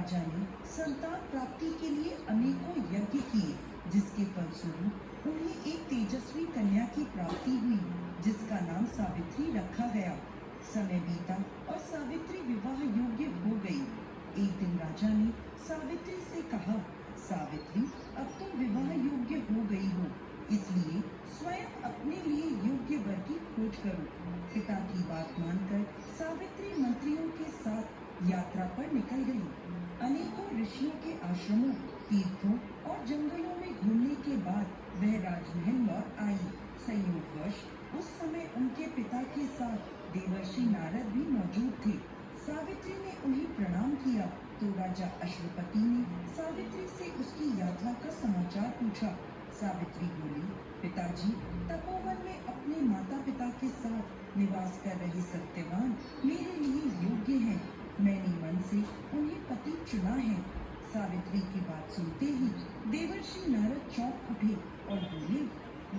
राजा ने संतान प्राप्ति के लिए अनेकों यज्ञ किए, जिसके फलस्वरूप उन्हें एक तेजस्वी कन्या की प्राप्ति हुई, जिसका नाम सावित्री रखा गया। समय बीता और सावित्री विवाह योग्य हो गई। एक दिन राजा ने सावित्री से कहा, सावित्री, अब तुम विवाह योग्य हो गई हो, इसलिए स्वयं अपने लिए योग्य वर की खोज करो। पिता की बात मानकर सावित्री मंत्रियों के साथ यात्रा पर निकल गई। अनेकों ऋषियों के आश्रमों, तीर्थों और जंगलों में घूमने के बाद वह राजमहल लौट आई। संयोगवश उस समय उनके पिता के साथ देवर्षि नारद भी मौजूद थे। सावित्री ने उन्हें प्रणाम किया तो राजा अश्वपति ने सावित्री से उसकी यात्रा का समाचार पूछा। सावित्री बोली, पिताजी, तपोवन में अपने माता पिता के साथ निवास कर रहे सत्यवान मेरे लिए योग्य हैं। मैंने मन से उन्हें पति चुना है। सावित्री की बात सुनते ही देवर्षि नारद चौंक उठे और बोले,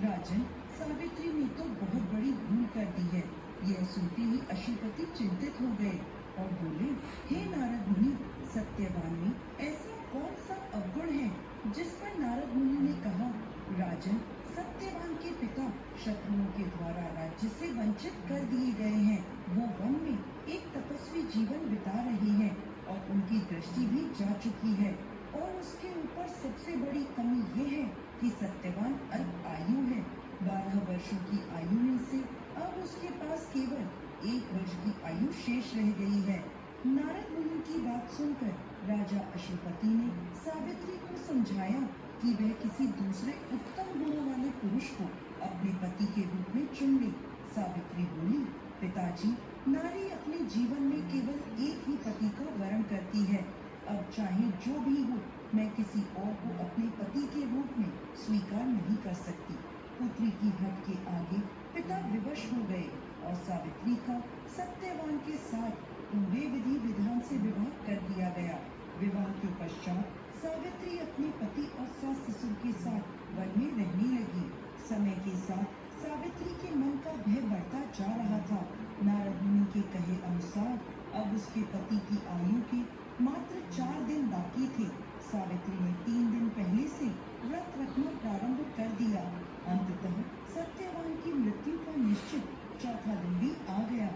राजन, सावित्री ने तो बहुत बड़ी भूल कर दी है। यह सुनते ही अश्वपति चिंतित हो गए और बोले, हे नारद मुनि, सत्यवान में ऐसा कौन सा अवगुण है जिस पर नारद मुनि ने कहा, राजन, सत्यवान के पिता शत्रुओं के द्वारा राज्य से वंचित कर दिए गए हैं। वो वन में एक तपस्वी जीवन बिता रहे हैं और उनकी दृष्टि भी जा चुकी है। और उसके ऊपर सबसे बड़ी कमी ये है कि सत्यवान अल्प आयु है। 12 वर्षों की आयु में से अब उसके पास केवल 1 वर्ष की आयु शेष रह गई है। नारद मुनि की बात सुनकर राजा अश्वपति ने सावित्री को समझाया कि वह किसी दूसरे उत्तम गुणों वाले पुरुष को अपने पति के रूप में चुन ले। सावित्री बोली, पिताजी, नारी अपने जीवन में केवल एक ही पति का वरण करती है। अब चाहे जो भी हो, मैं किसी और को अपने पति के रूप में स्वीकार नहीं कर सकती। पुत्री की हट के आगे पिता विवश हो गए और सावित्री का सत्यवान के साथ पूरे विधि विधान से विवाह कर दिया गया। विवाह के पश्चात सावित्री अपने पति और सास ससुर के साथ वन में रहने लगी। समय के साथ सावित्री के मन का भय बढ़ता जा रहा था। नारद मुनि के कहे अनुसार अब उसके पति की आयु के मात्र 4 दिन बाकी थे। सावित्री ने 3 दिन पहले से व्रत रखना प्रारंभ कर दिया। अंततः सत्यवान की मृत्यु का निश्चित 4था दिन भी आ गया।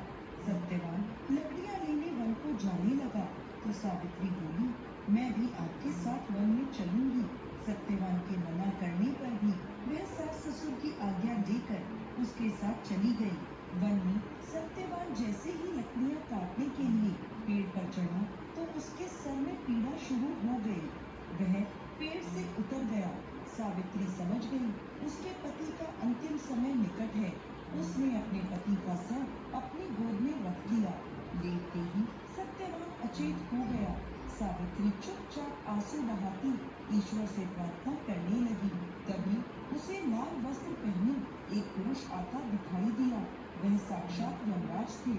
सत्यवान लकड़ियां लेने वन को जाने लगा तो सावित्री बोली, मैं भी आपके साथ वन में चलूंगी। सत्यवान के मना करने पर भी वह सास ससुर की आज्ञा देकर उसके साथ चली गई। वन में सत्यवान जैसे ही लकड़ियां काटने के लिए पेड़ पर चढ़ा तो उसके सर में पीड़ा शुरू हो गई। वह पेड़ से उतर गया। सावित्री समझ गई उसके पति का अंतिम समय निकट है। उसने अपने पति का सर अपनी गोद में रख दिया। लेटते ही सत्यवान अचेत हो गया। सावित्री चुपचाप आंसू बहाती ईश्वर से प्रार्थना करने लगी। तभी उसे लाल वस्त्र पहने एक पुरुष आता दिखाई दिया। वह साक्षात यमराज थे।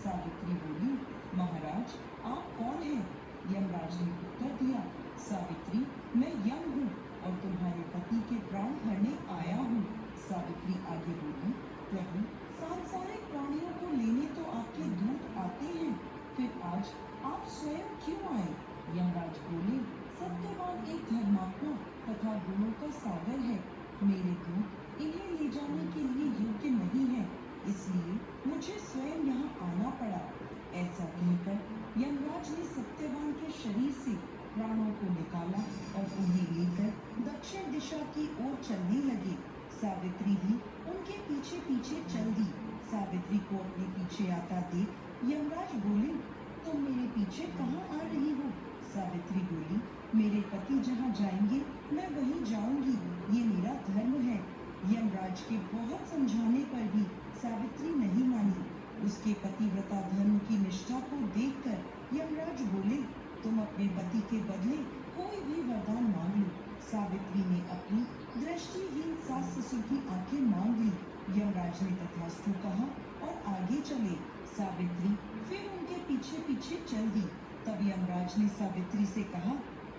सावित्री बोली, महाराज, आप कौन हैं? यमराज ने उत्तर दिया, सावित्री, मैं यम हूँ और तुम्हारे पति के प्राण हरने आया हूँ। सावित्री आगे बोली, प्रभु, सांसारिक प्राणियों को लेने तो आपके दूत आते हैं, फिर आज आप स्वयं क्यों आए? यमराज बोले, सत्यवान एक धर्मात्मा तथा गुणों का सागर है। मेरे दूत इन्हें ले जाने के लिए योग्य नहीं है, इसलिए मुझे स्वयं यहाँ आना पड़ा। ऐसा कहकर यमराज ने सत्यवान के शरीर से प्राणों को निकाला और उन्हें लेकर दक्षिण दिशा की ओर चलने लगे। सावित्री भी उनके पीछे पीछे चल दी। सावित्री को अपने पीछे आता देख यमराज बोले, तुम मेरे पीछे कहाँ आ रही हो? सावित्री बोली, मेरे पति जहाँ जाएंगे मैं वहीं जाऊंगी, ये मेरा धर्म है। यमराज के बहुत समझाने पर भी सावित्री नहीं मानी। उसके पतिव्रता धर्म की निष्ठा को देखकर यमराज बोले, तुम अपने पति के बदले कोई भी वरदान मांग लो। सावित्री ने अपनी दृष्टिहीन सास ससुर की आंखें मांग ली। यमराज ने तथास्तु कहा और आगे चले। सावित्री फिर उनके पीछे पीछे चल दी। तब यमराज ने सावित्री से कहा,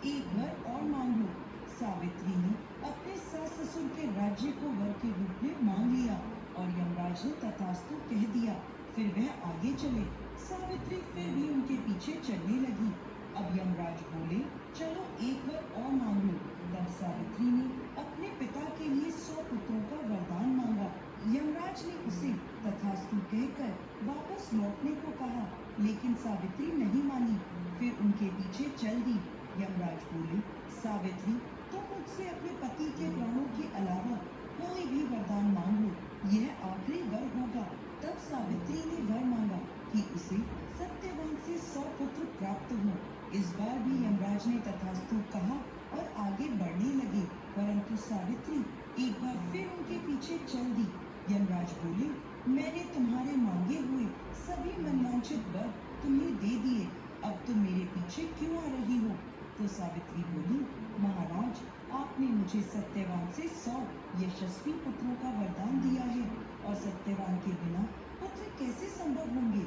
एक वर और मांग लो। सावित्री ने अपने सास ससुर के राज्य को वर के रूप में मांग लिया और यमराज ने तथास्तु कह दिया। फिर वह आगे चले। सावित्री फिर भी उनके पीछे चलने लगी। अब यमराज बोले, चलो एक वर और मांग लो। तब सावित्री ने अपने पिता के लिए 100 पुत्रों का वरदान मांगा। यमराज ने उसे तथास्तु कहकर वापस लौटने को कहा, लेकिन सावित्री नहीं मानी, फिर उनके पीछे चल दी। यमराज बोले, सावित्री, तुम मुझसे अपने पति के प्राणों के अलावा कोई भी वरदान मांग लो, यह आखिरी वर होगा। तब सावित्री ने वर मांगा कि उसे सत्यवान से 100 पुत्र प्राप्त हो। इस बार भी यमराज ने तथास्तु कहा और आगे बढ़ने लगे, परंतु सावित्री एक बार फिर उनके पीछे चल दी। यमराज बोले, मैंने तुम्हारे मांगे हुए सभी मनवांछित वर तुम्हें दे दिए, अब तुम मेरे पीछे क्यों आ रही हो? तो सावित्री बोली, महाराज, आपने मुझे सत्यवान से 100 यशस्वी पुत्रों का वरदान दिया है, और सत्यवान के बिना पुत्र कैसे संभव होंगे?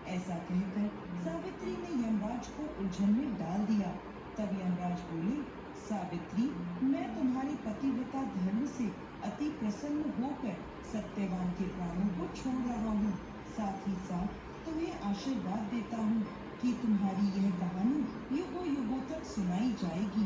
ऐसा कहकर सावित्री ने यमराज को उलझन में डाल दिया। तब यमराज बोले, सावित्री, मैं तुम्हारे पतिव्रता धर्म से अति प्रसन्न होकर सत्यवान के प्राणों को छोड़ रहा हूँ। साथ ही साथ तुम्हें आशीर्वाद देता हूँ कि तुम्हारी यह कहानी युगों युगों तक सुनाई जाएगी